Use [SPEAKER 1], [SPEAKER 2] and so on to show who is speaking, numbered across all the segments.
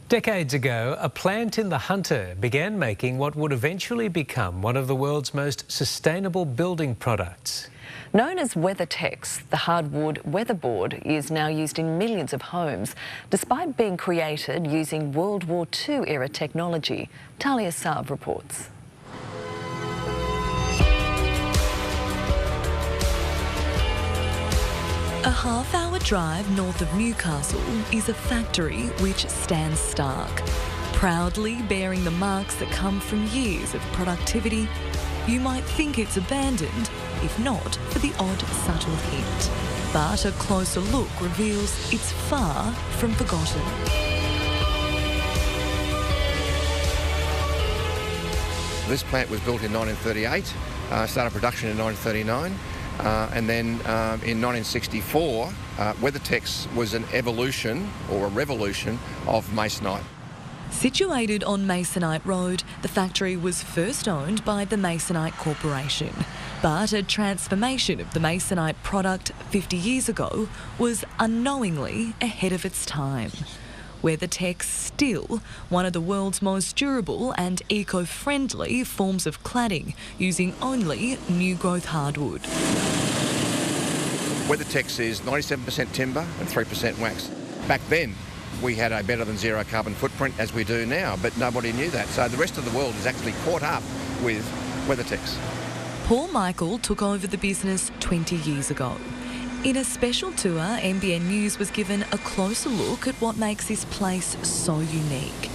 [SPEAKER 1] Decades ago, a plant in the Hunter began making what would eventually become one of the world's most sustainable building products.
[SPEAKER 2] Known as Weathertex, the hardwood weatherboard is now used in millions of homes, despite being created using World War II era technology. Talia Saab reports.
[SPEAKER 3] A half-hour drive north of Newcastle is a factory which stands stark, proudly bearing the marks that come from years of productivity. You might think it's abandoned, if not for the odd subtle hint. But a closer look reveals it's far from forgotten.
[SPEAKER 4] This plant was built in 1938, started production in 1939. And then in 1964, Weathertex was an evolution or a revolution of masonite.
[SPEAKER 3] Situated on Masonite Road, the factory was first owned by the Masonite Corporation. But a transformation of the Masonite product 50 years ago was unknowingly ahead of its time. Weathertex still one of the world's most durable and eco-friendly forms of cladding, using only new growth hardwood.
[SPEAKER 4] Weathertex is 97% timber and 3% wax. Back then, we had a better than zero carbon footprint as we do now, but nobody knew that. So the rest of the world has actually caught up with Weathertex.
[SPEAKER 3] Paul Michael took over the business 20 years ago. In a special tour, NBN News was given a closer look at what makes this place so unique.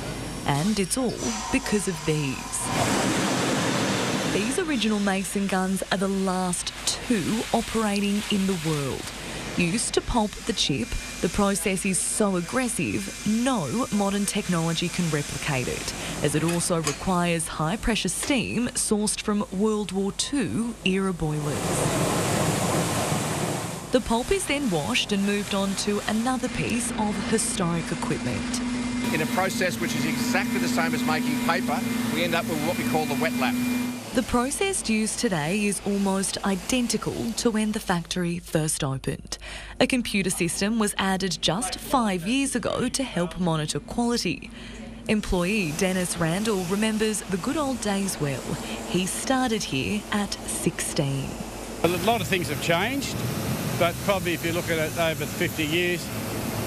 [SPEAKER 3] And it's all because of these. These original mason guns are the last two operating in the world. Used to pulp the chip, the process is so aggressive, no modern technology can replicate it, as it also requires high-pressure steam sourced from World War II era boilers. The pulp is then washed and moved on to another piece of historic equipment.
[SPEAKER 4] In a process which is exactly the same as making paper, we end up with what we call the wet lap.
[SPEAKER 3] The process used today is almost identical to when the factory first opened. A computer system was added just 5 years ago to help monitor quality. Employee Dennis Randall remembers the good old days well. He started here at 16.
[SPEAKER 5] A lot of things have changed, but probably if you look at it over 50 years,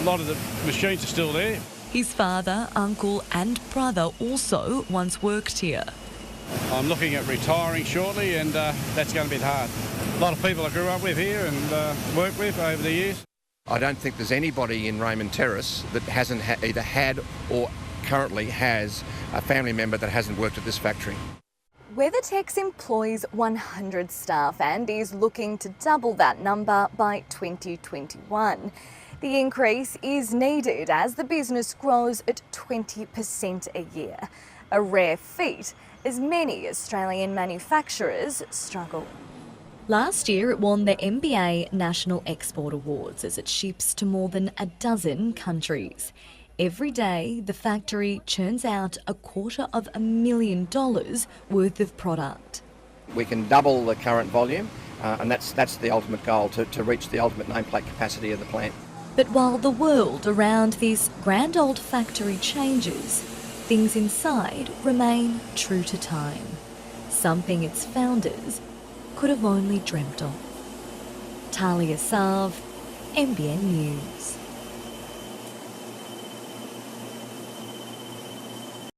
[SPEAKER 5] a lot of the machines are still there.
[SPEAKER 3] His father, uncle and brother also once worked here.
[SPEAKER 5] I'm looking at retiring shortly, and that's going to be hard. A lot of people I grew up with here and worked with over the years.
[SPEAKER 4] I don't think there's anybody in Raymond Terrace that hasn't either had or currently has a family member that hasn't worked at this factory.
[SPEAKER 6] Weathertex employs 100 staff and is looking to double that number by 2021. The increase is needed as the business grows at 20% a year, a rare feat as many Australian manufacturers struggle.
[SPEAKER 3] Last year it won the NBA National Export Awards as it ships to more than a dozen countries. Every day the factory churns out $250,000 worth of product.
[SPEAKER 4] We can double the current volume and that's the ultimate goal, to reach the ultimate nameplate capacity of the plant.
[SPEAKER 3] But while the world around this grand old factory changes, things inside remain true to time, something its founders could have only dreamt of. Talia Saab, NBN News.